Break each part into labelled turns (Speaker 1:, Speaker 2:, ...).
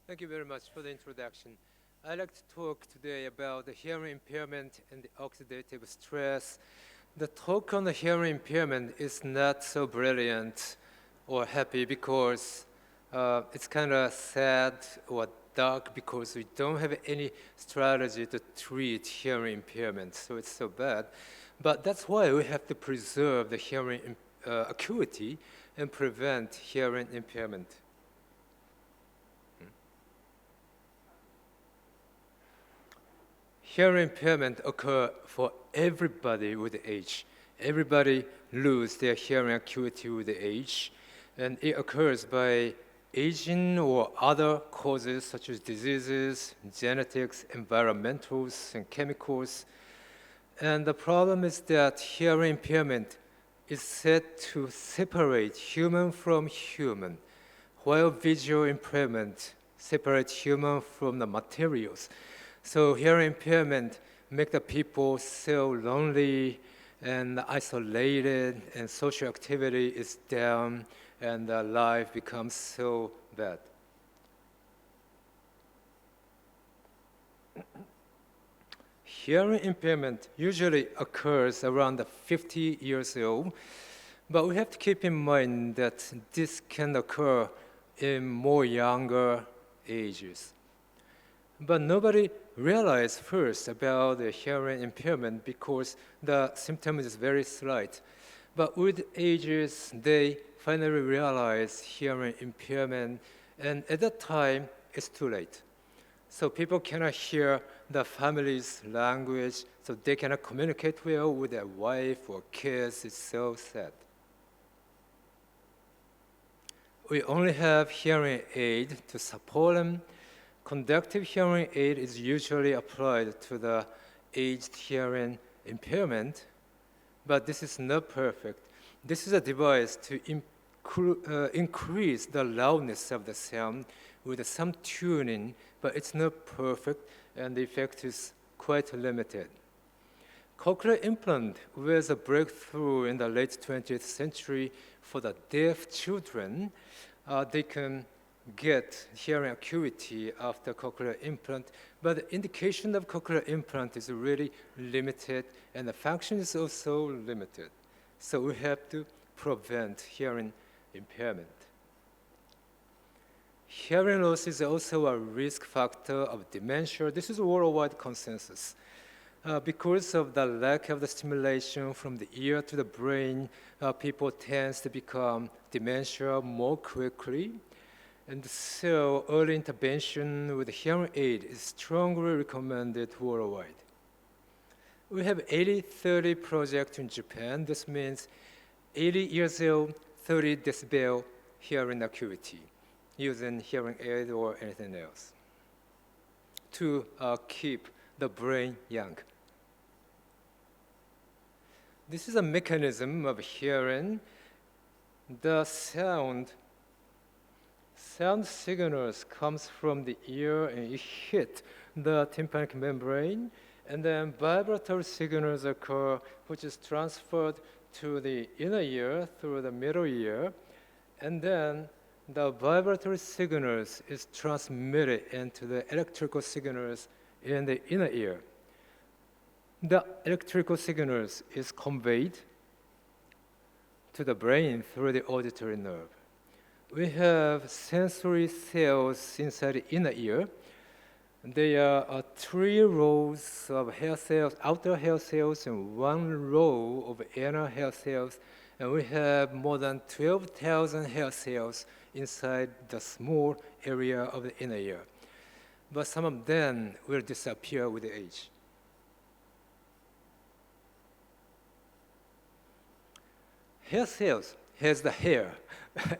Speaker 1: Thank you very much for the introduction. I'd like to talk today about the hearing impairment and the oxidative stress. The talk on the hearing impairment is not so brilliant or happy because it's kind of sad or dark because we don't have any strategy to treat hearing impairment, so it's so bad. But that's why we have to preserve the hearing acuity and prevent hearing impairment. Hearing impairment occur for everybody with age. Everybody lose their hearing acuity with age, and it occurs by aging or other causes such as diseases, genetics, environmentals, and chemicals. And the problem is that hearing impairment is said to separate human from human, while visual impairment separates human from the materials. So hearing impairment make the people so lonely and isolated, and social activity is down, and life becomes so bad. Hearing impairment usually occurs around 50 years old, but we have to keep in mind that this can occur in more younger ages. But nobody realized first about the hearing impairment because the symptom is very slight. But with ages, they finally realize hearing impairment, and at that time, it's too late. So people cannot hear the family's language, so they cannot communicate well with their wife or kids. It's so sad. We only have hearing aid to support them. Conductive hearing aid is usually applied to the aged hearing impairment, but this is not perfect. This is a device to increase the loudness of the sound with some tuning, but it's not perfect, and the effect is quite limited. Cochlear implant was a breakthrough in the late 20th century for the deaf children. They can get hearing acuity after cochlear implant, but the indication of cochlear implant is really limited, and the function is also limited. So we have to prevent hearing impairment. Hearing loss is also a risk factor of dementia. This is a worldwide consensus. Because of the lack of the stimulation from the ear to the brain, people tend to become dementia more quickly. And so early intervention with hearing aid is strongly recommended worldwide. We have 80-30 project in Japan. This means 80 years old, 30 decibel hearing acuity using hearing aid or anything else to keep the brain young. This is a mechanism of hearing. The sound signals comes from the ear and it hit the tympanic membrane, and then vibratory signals occur, which is transferred to the inner ear through the middle ear, and then the vibratory signals is transmitted into the electrical signals in the inner ear. The electrical signals is conveyed to the brain through the auditory nerve. We have sensory cells inside the inner ear. There are 3 rows of hair cells, outer hair cells, and 1 row of inner hair cells. And we have more than 12,000 hair cells inside the small area of the inner ear. But some of them will disappear with age. Hair cells has the hair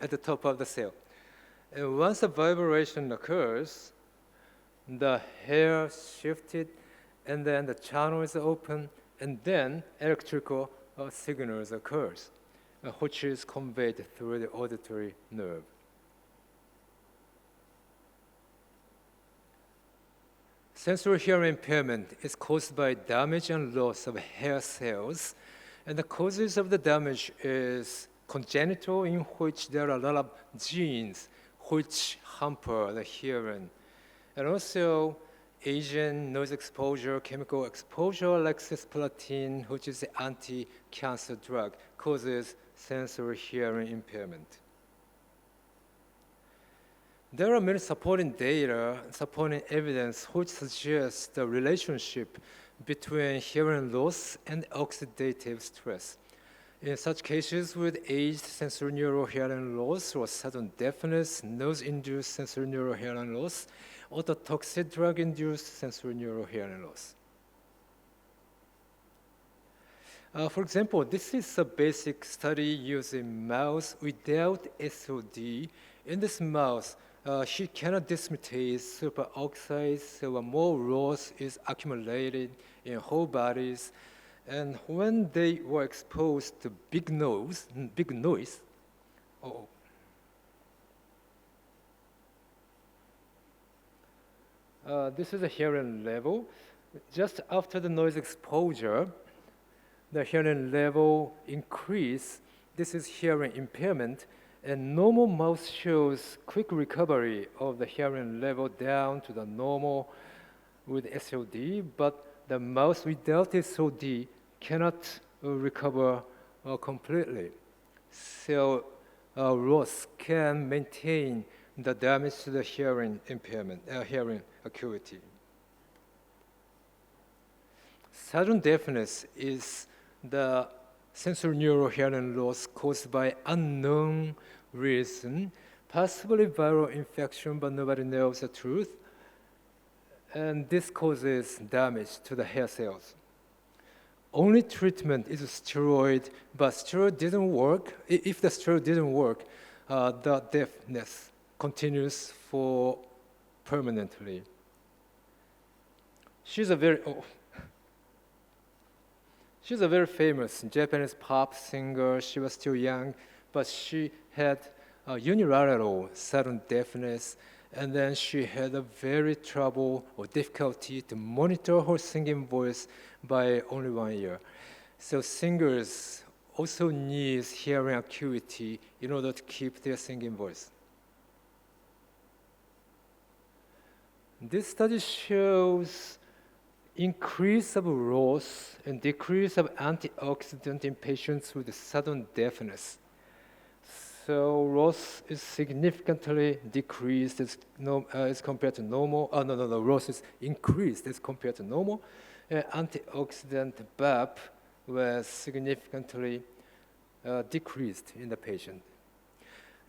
Speaker 1: at the top of the cell. And once a vibration occurs, the hair shifted, and then the channel is open, and then electrical signals occurs, which is conveyed through the auditory nerve. Sensory hearing impairment is caused by damage and loss of hair cells, and the causes of the damage is congenital, in which there are a lot of genes which hamper the hearing. And also, Asian noise exposure, chemical exposure like cisplatin, which is the anti-cancer drug, causes sensory hearing impairment. There are many supporting data, supporting evidence which suggests the relationship between hearing loss and oxidative stress. In such cases with aged sensorineural hearing loss or sudden deafness, nose-induced sensorineural hearing loss, ototoxic drug-induced sensorineural hearing loss. For example, this is a basic study using mouse without SOD. In this mouse, she cannot dismutase superoxides, so more loss is accumulated in whole bodies. And when they were exposed to big noise, this is a hearing level. Just after the noise exposure, the hearing level increase. This is hearing impairment, and normal mouse shows quick recovery of the hearing level down to the normal with SOD, but the mouse without SOD cannot recover completely. So Ross can maintain the damage to the hearing impairment, hearing acuity. Sudden deafness is the sensorineural hearing loss caused by unknown reason, possibly viral infection, but nobody knows the truth. And this causes damage to the hair cells. Only treatment is steroid, but steroid didn't work. If the steroid didn't work, the deafness continues for permanently. She's a very famous Japanese pop singer. She was still young, but she had unilateral sudden deafness, and then she had a very trouble or difficulty to monitor her singing voice by only 1 year. So singers also need hearing acuity in order to keep their singing voice. This study shows increase of loss and decrease of antioxidant in patients with sudden deafness. So loss is significantly decreased as compared to normal. Loss is increased as compared to normal. Antioxidant BAP was significantly decreased in the patient.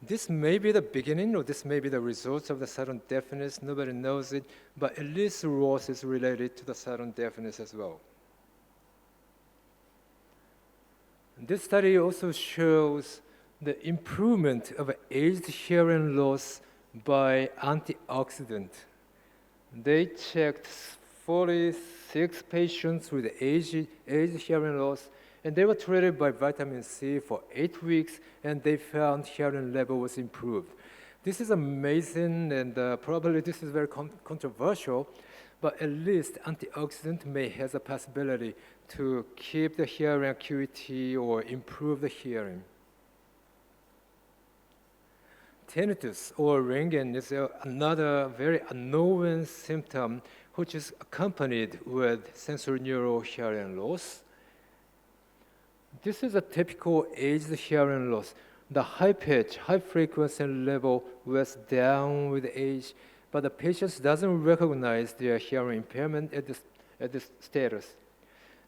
Speaker 1: This may be the beginning, or this may be the results of the sudden deafness. Nobody knows it, but at least loss is related to the sudden deafness as well. This study also shows the improvement of aged hearing loss by antioxidant. They checked 46 patients with aged hearing loss, and they were treated by vitamin C for 8 weeks, and they found hearing level was improved. This is amazing, and probably this is very controversial, but at least antioxidant may have a possibility to keep the hearing acuity or improve the hearing. Tinnitus or ringing is another very unknown symptom which is accompanied with sensorineural hearing loss. This is a typical aged hearing loss. The high pitch, high frequency level was down with age, but the patient doesn't recognize their hearing impairment at this status.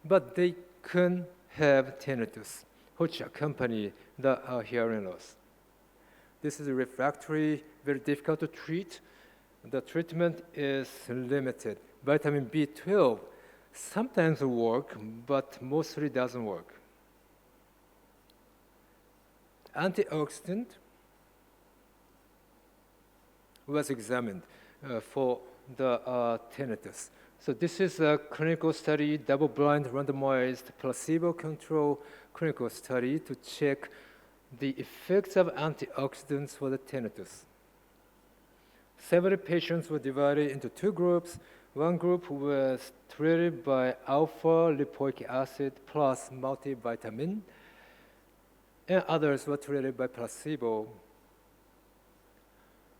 Speaker 1: But they can have tinnitus, which accompany the hearing loss. This is refractory, very difficult to treat. The treatment is limited. Vitamin B12 sometimes work, but mostly doesn't work. Antioxidant was examined for the tinnitus. So this is a clinical study, double-blind, randomized, placebo-controlled clinical study to check the effects of antioxidants for the tinnitus. 70 patients were divided into 2 groups. One group was treated by alpha-lipoic acid plus multivitamin, and others were treated by placebo.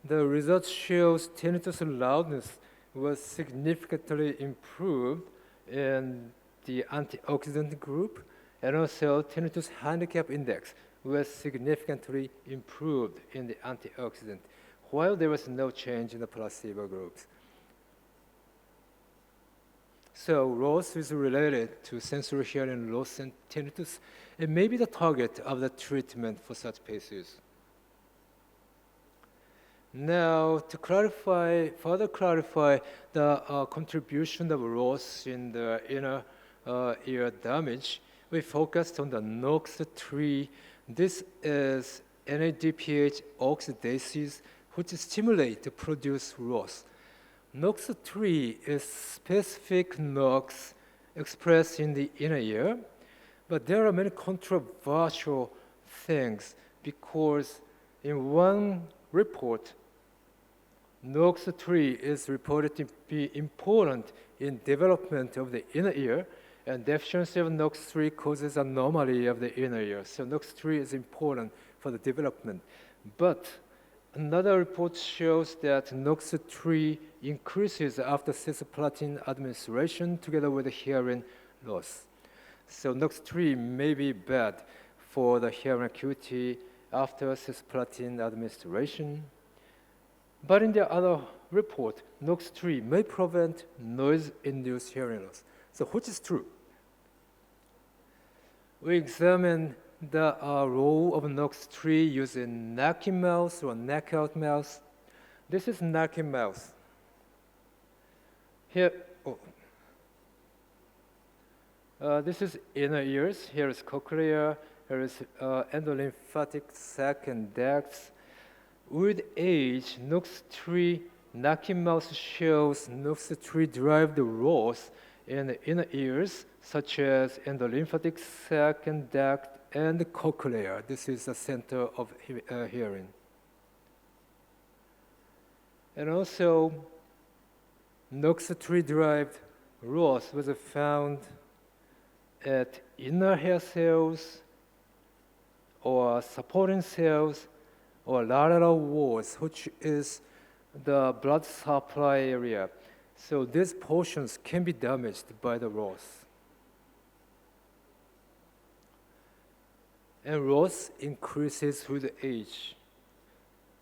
Speaker 1: the results shows tinnitus loudness was significantly improved in the antioxidant group, and also tinnitus handicap index was significantly improved in the antioxidant, while there was no change in the placebo groups. So loss is related to sensory hearing loss and tinnitus. It may be the target of the treatment for such patients. Now, to further clarify the contribution of loss in the inner ear damage, we focused on the NOx3. This is NADPH oxidases, which stimulate to produce loss. NOx3 is specific NOx expressed in the inner ear, but there are many controversial things because in one report, NOx3 is reported to be important in development of the inner ear, and deficiency of NOx3 causes anomaly of the inner ear. So NOx3 is important for the development. But another report shows that NOx3 increases after cisplatin administration together with the hearing loss. So NOx3 may be bad for the hearing acuity after cisplatin administration. But in the other report, NOx3 may prevent noise-induced hearing loss. So which is true? We examined the role of NOx3 using knocking mouse or knockout mouse. This is knocking mouse. Here, this is inner ears. Here is cochlea. Here is endolymphatic sac and ducts. With age, NOx3 knocking mouse shows NOx3 derived loss in the inner ears, such as endolymphatic sac and duct and cochlea. This is the center of hearing. And also, NOx3 derived loss was found at inner hair cells or supporting cells or lateral walls, which is the blood supply area. So these portions can be damaged by the loss. And loss increases with age.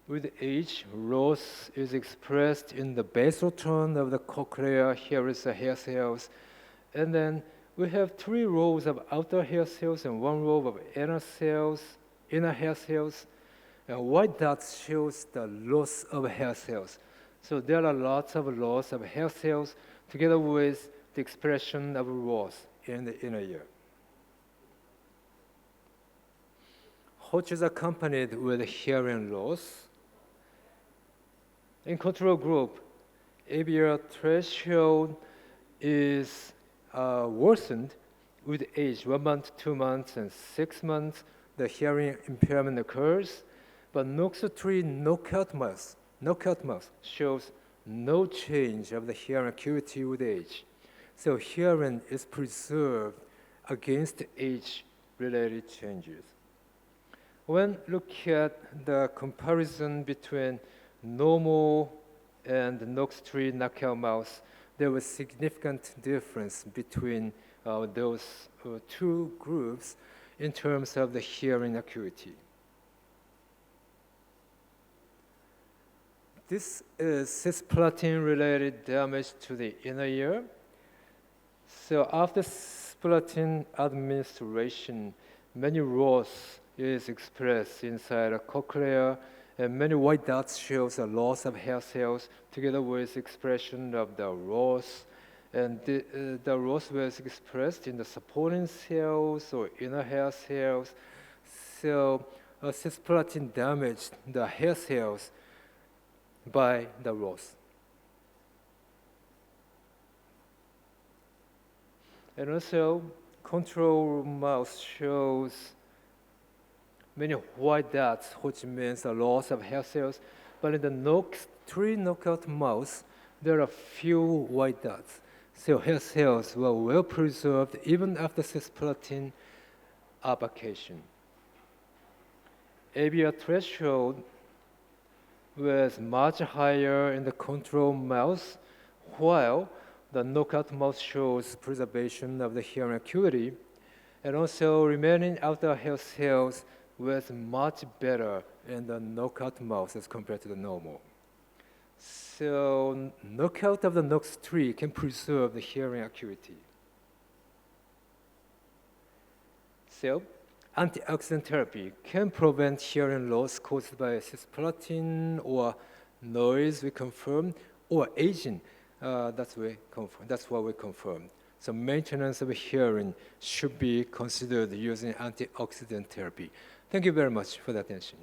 Speaker 1: With age, loss is expressed in the basal tone of the cochlea. Here is the hair cells. And then we have 3 rows of outer hair cells and 1 row of inner hair cells. And white dots shows the loss of hair cells. So there are lots of loss of hair cells together with the expression of loss in the inner ear, which is accompanied with hearing loss. In control group, ABR threshold is worsened with age, 1 month, 2 months, and 6 months. The hearing impairment occurs, but NOx3 knockout mouse shows no change of the hearing acuity with age. So hearing is preserved against age-related changes. When look at the comparison between normal and NOx3 knockout mouse, there was significant difference between those 2 groups in terms of the hearing acuity. This is cisplatin-related damage to the inner ear. So after cisplatin administration, many loss is expressed inside a cochlea, and many white dots shows a loss of hair cells together with expression of the loss. And the loss was expressed in the supporting cells or inner hair cells. So cisplatin damaged the hair cells by the loss. And also, control mouse shows many white dots, which means a loss of hair cells. But in the NOx3 knockout mouse, there are few white dots. So hair cells were well preserved even after cisplatin application. ABR threshold was much higher in the control mouse, while the knockout mouse shows preservation of the hearing acuity, and also remaining outer hair cells was much better in the knockout mouse as compared to the normal. So knockout of the NOX3 can preserve the hearing acuity. So antioxidant therapy can prevent hearing loss caused by cisplatin or noise, we confirmed, or aging. That's what we confirmed. So maintenance of hearing should be considered using antioxidant therapy. Thank you very much for the attention.